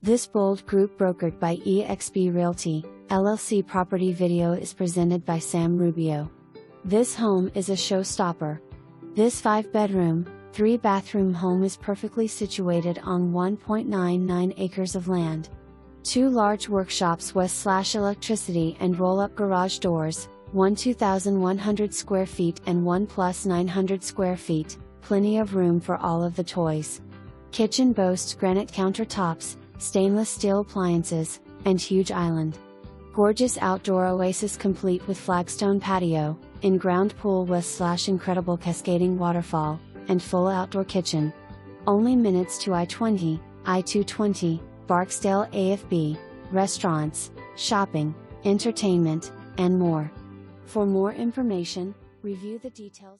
This bold group brokered by eXp Realty, LLC property video is presented by Sam Rubio. This home is a showstopper. This 5-bedroom, 3-bathroom home is perfectly situated on 1.99 acres of land. 2 large workshops west/electricity and roll-up garage doors, 1 2,100 square feet and 1 plus 900 square feet, plenty of room for all of the toys. Kitchen boasts granite countertops, stainless steel appliances, and huge island. Gorgeous outdoor oasis complete with flagstone patio, in-ground pool west/incredible cascading waterfall, and full outdoor kitchen. Only minutes to I-20, I-220, Barksdale AFB, restaurants, shopping, entertainment, and more. For more information, review the details.